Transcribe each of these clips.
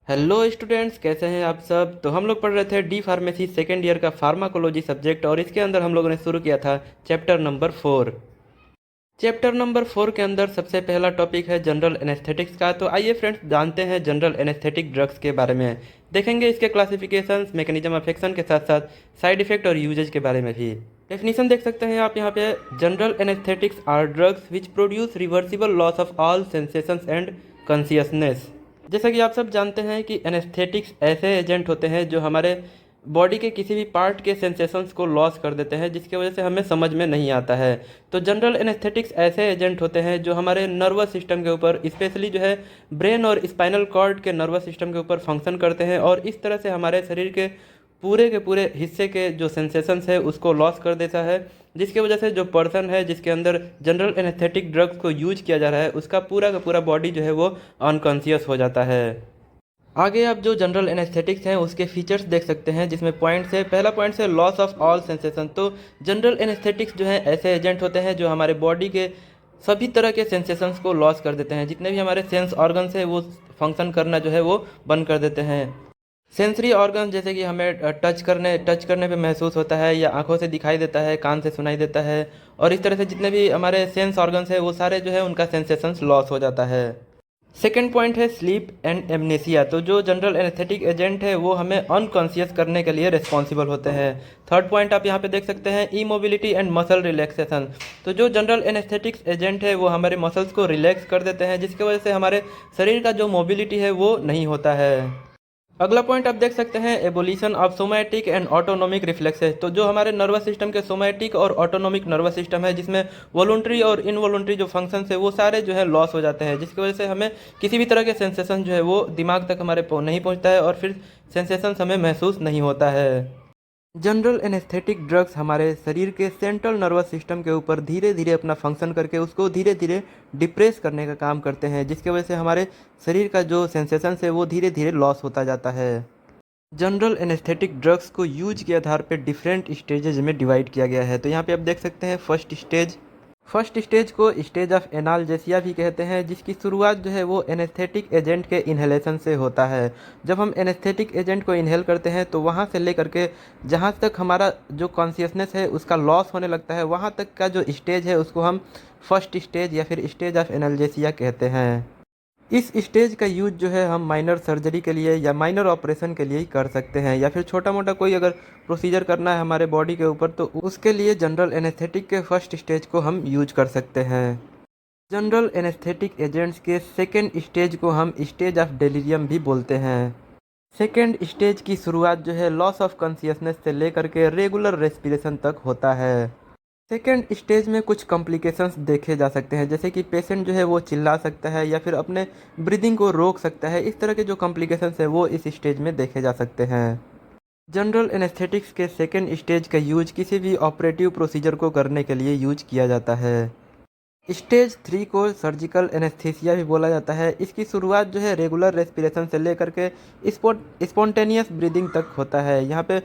Hello students, कैसे हैं आप सब। तो हम लोग पढ़ रहे थे डी फार्मेसी सेकेंड ईयर का फार्माकोलॉजी सब्जेक्ट और इसके अंदर हम लोगों ने शुरू किया था चैप्टर नंबर 4। चैप्टर नंबर 4 के अंदर सबसे पहला टॉपिक है जनरल एनेस्थेटिक्स का। तो आइए फ्रेंड्स जानते हैं जनरल एनेस्थेटिक ड्रग्स के बारे में। देखेंगे इसके क्लासिफिकेशंस, मैकेनिज्म ऑफ एक्शन के साथ साथ साइड इफेक्ट और यूजेज के बारे में भी। डेफिनेशन देख सकते हैं आप यहाँ पे। General anaesthetics are drugs which produce reversible loss of all sensations and consciousness. जैसा कि आप सब जानते हैं कि एनेस्थेटिक्स ऐसे एजेंट होते हैं जो हमारे बॉडी के किसी भी पार्ट के सेंसेशंस को लॉस कर देते हैं, जिसकी वजह से हमें समझ में नहीं आता है। तो जनरल एनेस्थेटिक्स ऐसे एजेंट होते हैं जो हमारे नर्वस सिस्टम के ऊपर, स्पेशली जो है ब्रेन और स्पाइनल कॉर्ड के नर्वस सिस्टम के ऊपर फंक्शन करते हैं और इस तरह से हमारे शरीर के पूरे हिस्से के जो सेंसेशंस है उसको लॉस कर देता है, जिसकी वजह से जो पर्सन है जिसके अंदर जनरल एनेस्थेटिक ड्रग्स को यूज किया जा रहा है उसका पूरा का पूरा बॉडी जो है वो अनकॉन्शियस हो जाता है। आगे आप जो जनरल एनेस्थेटिक्स हैं उसके फीचर्स देख सकते हैं, जिसमें पॉइंट्स है। पहला पॉइंट है लॉस ऑफ ऑल सेंसेशन। तो जनरल एनेस्थेटिक्स जो है ऐसे एजेंट होते हैं जो हमारे बॉडी के सभी तरह के सेंसेशंस को लॉस कर देते हैं। जितने भी हमारे सेंस ऑर्गन्स है वो फंक्शन करना जो है वो बंद कर देते हैं। सेंसरी ऑर्गन जैसे कि हमें टच करने पे महसूस होता है, या आंखों से दिखाई देता है, कान से सुनाई देता है, और इस तरह से जितने भी हमारे सेंस ऑर्गन्स है वो सारे जो है उनका सेंसेशंस लॉस हो जाता है। सेकेंड पॉइंट है स्लीप एंड एमनेसिया। तो जो जनरल एनेस्थेटिक एजेंट है वो हमें अनकॉन्शियस करने के लिए रिस्पॉन्सिबल होते हैं। थर्ड पॉइंट आप यहाँ पे देख सकते हैं ई मोबिलिटी एंड मसल रिलैक्सेशन। तो जो जनरल एनेस्थेटिक्स एजेंट है वो हमारे मसल्स को रिलैक्स कर देते हैं, जिसकी वजह से हमारे शरीर का जो मोबिलिटी है वो नहीं होता है। अगला पॉइंट आप देख सकते हैं abolition of somatic and autonomic reflexes. तो जो हमारे नर्वस सिस्टम के सोमैटिक और ऑटोनोमिक नर्वस सिस्टम है, जिसमें वॉलंटरी और इनवॉलंटरी जो फंक्शंस है वो सारे जो है लॉस हो जाते हैं, जिसकी वजह से हमें किसी भी तरह के सेंसेशन जो है वो दिमाग तक हमारे नहीं पहुंचता है और फिर सेंसेशन हमें महसूस नहीं होता है। जनरल एनेस्थेटिक ड्रग्स हमारे शरीर के सेंट्रल नर्वस सिस्टम के ऊपर धीरे धीरे अपना फंक्शन करके उसको धीरे धीरे डिप्रेस करने का काम करते हैं, जिसकी वजह से हमारे शरीर का जो सेंसेशन है वो धीरे धीरे लॉस होता जाता है। जनरल एनेस्थेटिक ड्रग्स को यूज के आधार पर डिफरेंट स्टेजेज में डिवाइड किया गया है। तो यहाँ पे आप देख सकते हैं फर्स्ट स्टेज को स्टेज ऑफ एनाल्जेसिया भी कहते हैं, जिसकी शुरुआत जो है वो एनेस्थेटिक एजेंट के इन्हेलेशन से होता है। जब हम एनेस्थेटिक एजेंट को इन्हेल करते हैं तो वहाँ से लेकर के जहाँ तक हमारा जो कॉन्शियसनेस है उसका लॉस होने लगता है, वहाँ तक का जो स्टेज है उसको हम फर्स्ट स्टेज या फिर स्टेज ऑफ एनाल्जेसिया कहते हैं। इस स्टेज का यूज जो है हम माइनर सर्जरी के लिए या माइनर ऑपरेशन के लिए ही कर सकते हैं, या फिर छोटा मोटा कोई अगर प्रोसीजर करना है हमारे बॉडी के ऊपर तो उसके लिए जनरल एनेस्थेटिक के फर्स्ट स्टेज को हम यूज कर सकते हैं। जनरल एनेस्थेटिक एजेंट्स के सेकेंड स्टेज को हम स्टेज ऑफ डेलीरियम भी बोलते हैं। सेकेंड स्टेज की शुरुआत जो है लॉस ऑफ कॉन्शियसनेस से लेकर के रेगुलर रेस्पिरेशन तक होता है। सेकेंड स्टेज में कुछ कॉम्प्लिकेशंस देखे जा सकते हैं, जैसे कि पेशेंट जो है वो चिल्ला सकता है या फिर अपने ब्रीदिंग को रोक सकता है। इस तरह के जो कॉम्प्लिकेशंस है वो इस स्टेज में देखे जा सकते हैं। जनरल एनेस्थेटिक्स के सेकेंड स्टेज का यूज किसी भी ऑपरेटिव प्रोसीजर को करने के लिए यूज किया जाता है। स्टेज 3 को सर्जिकल एनेस्थीसिया भी बोला जाता है। इसकी शुरुआत जो है रेगुलर रेस्पिरेशन से लेकर के स्पॉन्टेनियस ब्रीदिंग तक होता है। यहाँ पे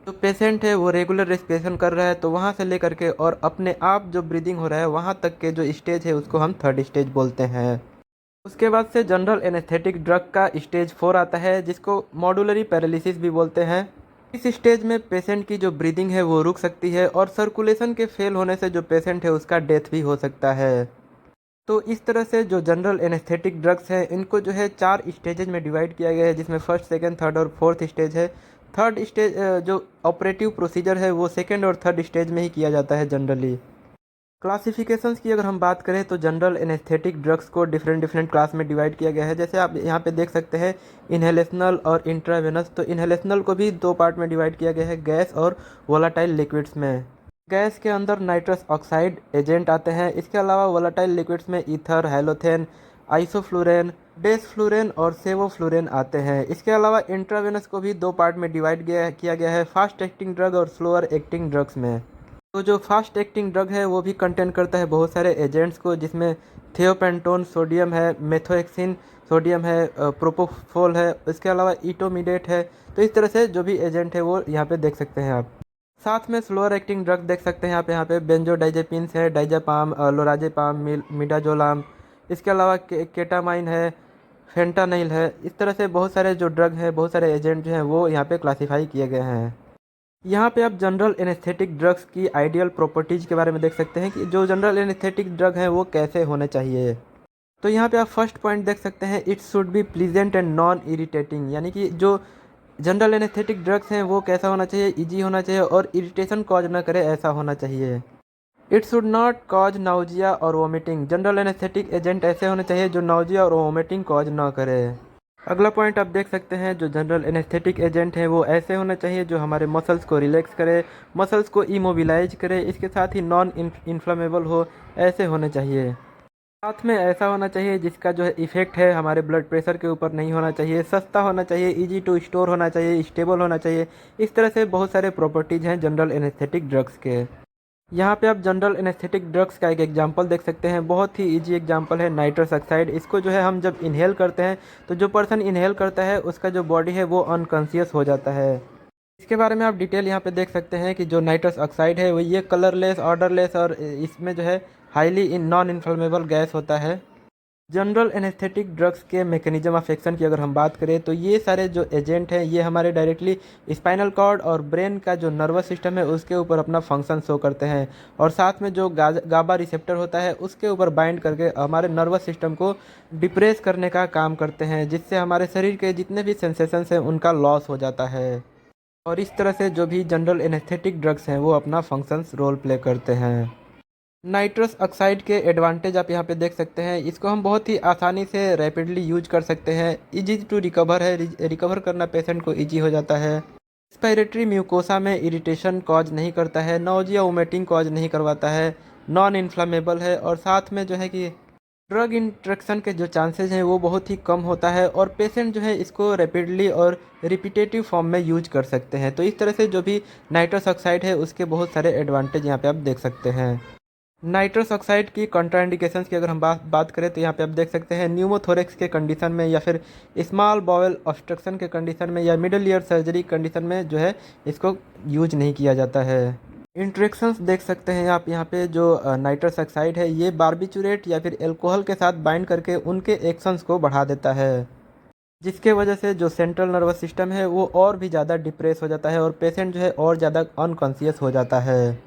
जो पेशेंट है वो रेगुलर रेस्पिरेशन कर रहा है तो वहाँ से लेकर के और अपने आप जो ब्रीदिंग हो रहा है वहाँ तक के जो स्टेज है उसको हम थर्ड स्टेज बोलते हैं। उसके बाद से जनरल एनेस्थेटिक ड्रग का स्टेज 4 आता है, जिसको मॉडुलरी पैरालिसिस भी बोलते हैं। इस स्टेज में पेशेंट की जो ब्रीदिंग है वो रुक सकती है और सर्कुलेशन के फेल होने से जो पेशेंट है उसका डेथ भी हो सकता है। तो इस तरह से जो जनरल एनेस्थेटिक ड्रग्स हैं इनको जो है 4 स्टेजेज में डिवाइड किया गया है, जिसमें फर्स्ट, सेकंड, थर्ड और फोर्थ स्टेज है। थर्ड स्टेज जो ऑपरेटिव प्रोसीजर है वो सेकंड और थर्ड स्टेज में ही किया जाता है जनरली। क्लासिफिकेशंस की अगर हम बात करें तो जनरल एनेस्थेटिक ड्रग्स को डिफरेंट डिफरेंट क्लास में डिवाइड किया गया है। जैसे आप यहाँ पे देख सकते हैं इनहेलेशनल और इंट्रावेनस। तो इनहेलेशनल को भी 2 पार्ट में डिवाइड किया गया है, गैस और वोलाटाइल लिक्विड्स में। गैस के अंदर नाइट्रस ऑक्साइड एजेंट आते हैं। इसके अलावा वोलाटाइल लिक्विड्स में ईथर, हैलोथेन, आइसोफ्लूरेन, डेसफ्लूरेन और सेवोफ्लूरेन आते हैं। इसके अलावा इंट्रावेनस को भी 2 पार्ट में डिवाइड किया गया है, फास्ट एक्टिंग ड्रग और स्लोअर एक्टिंग ड्रग्स में। तो जो फास्ट एक्टिंग ड्रग है वो भी कंटेन करता है बहुत सारे एजेंट्स को, जिसमें थियोपेंटोन सोडियम है, मेथोएक्सिन सोडियम है, प्रोपोफोल है, इसके अलावा इटोमिडेट है। तो इस तरह से जो भी एजेंट है वो यहाँ पे देख सकते हैं आप। साथ में स्लोअर एक्टिंग ड्रग देख सकते हैं आप यहाँ पे बेंजोडाइजेपिन्स है, डाइजापाम, लोराजेपाम, मिडाजोलाम। इसके अलावा केटामाइन है, फेंटानिल है। इस तरह से बहुत सारे जो ड्रग हैं, बहुत सारे एजेंट जो हैं वो यहाँ पे क्लासीफाई किए गए हैं। यहाँ पे आप जनरल एनेस्थेटिक ड्रग्स की आइडियल प्रॉपर्टीज़ के बारे में देख सकते हैं कि जो जनरल एनेस्थेटिक ड्रग हैं वो कैसे होने चाहिए। तो यहाँ पे आप फर्स्ट पॉइंट देख सकते हैं, it should be pleasant and non irritating, यानी कि जो जनरल एनेस्थेटिक ड्रग्स हैं वो कैसा होना चाहिए, इजी होना चाहिए और इरिटेशन कॉज ना करे ऐसा होना चाहिए। It should not cause nausea और वोमिटिंग, जनरल एनेस्थेटिक एजेंट ऐसे होने चाहिए जो नाउजिया और वोमिटिंग कॉज ना करे। अगला पॉइंट आप देख सकते हैं, जो जनरल एनेस्थेटिक एजेंट है वो ऐसे होना चाहिए जो हमारे मसल्स को रिलैक्स करे, मसल्स को इमोबिलाइज करे, इसके साथ ही नॉन इन्फ्लेमेबल हो, ऐसे होने चाहिए। साथ में ऐसा होना चाहिए जिसका जो है इफेक्ट है हमारे ब्लड प्रेशर के ऊपर नहीं होना चाहिए, सस्ता होना चाहिए, इजी टू स्टोर होना चाहिए, स्टेबल होना चाहिए। इस तरह से बहुत सारे प्रॉपर्टीज़ हैं जनरल एनेस्थेटिक ड्रग्स के। यहाँ पे आप जनरल एनेस्थेटिक ड्रग्स का एक एग्जांपल देख सकते हैं, बहुत ही इजी एग्जांपल है नाइट्रस ऑक्साइड। इसको जो है हम जब इनहेल करते हैं तो जो पर्सन इनहेल करता है उसका जो बॉडी है वो अनकॉन्शियस हो जाता है। इसके बारे में आप डिटेल यहाँ पे देख सकते हैं कि जो नाइट्रस ऑक्साइड है वो ये कलरलेस, ऑर्डरलेस और इसमें जो है हाईली नॉन इन्फ्लेमेबल गैस होता है। जनरल एनेस्थेटिक ड्रग्स के मैकेनिज्म ऑफ एक्शन की अगर हम बात करें तो ये सारे जो एजेंट हैं ये हमारे डायरेक्टली स्पाइनल कॉर्ड और ब्रेन का जो नर्वस सिस्टम है उसके ऊपर अपना फंक्शन शो करते हैं, और साथ में जो गाबा रिसेप्टर होता है उसके ऊपर बाइंड करके हमारे नर्वस सिस्टम को डिप्रेस करने का काम करते हैं, जिससे हमारे शरीर के जितने भी सेंसेशंस हैं उनका लॉस हो जाता है। और इस तरह से जो भी जनरल एनेस्थेटिक ड्रग्स हैं वो अपना फंक्शंस रोल प्ले करते हैं। नाइट्रस ऑक्साइड के एडवांटेज आप यहाँ पे देख सकते हैं, इसको हम बहुत ही आसानी से रैपिडली यूज कर सकते हैं, इजी टू रिकवर है, रिकवर करना पेशेंट को इजी हो जाता है। रेस्पिरेटरी म्यूकोसा में इरिटेशन कॉज नहीं करता है, नोजिया वोमिटिंग कॉज नहीं करवाता है, नॉन इन्फ्लामेबल है, और साथ में जो है कि ड्रग इंट्रैक्शन के जो चांसेस हैं वो बहुत ही कम होता है, और पेशेंट जो है इसको रैपिडली और रिपीटेटिव फॉर्म में यूज कर सकते हैं। तो इस तरह से जो भी नाइट्रस ऑक्साइड है उसके बहुत सारे एडवांटेज यहाँ पे आप देख सकते हैं। नाइट्रस ऑक्साइड की कॉन्ट्राइंडिकेशंस की अगर हम बात करें तो यहाँ पे आप देख सकते हैं, न्यूमोथोरेक्स के कंडीशन में या फिर स्मॉल बाउल ऑब्स्ट्रक्शन के कंडीशन में या मिडल ईयर सर्जरी कंडीशन में जो है इसको यूज नहीं किया जाता है। इंट्रैक्शंस देख सकते हैं आप यहाँ पे, जो नाइट्रस ऑक्साइड है ये बारबिचुरेट या फिर एल्कोहल के साथ बाइंड करके उनके एक्शंस को बढ़ा देता है, जिसके वजह से जो सेंट्रल नर्वस सिस्टम है वो और भी ज़्यादा डिप्रेस हो जाता है और पेशेंट जो है और ज़्यादा अनकॉन्शियस हो जाता है।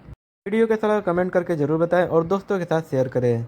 वीडियो कैसा लगा कमेंट करके ज़रूर बताएं और दोस्तों के साथ शेयर करें।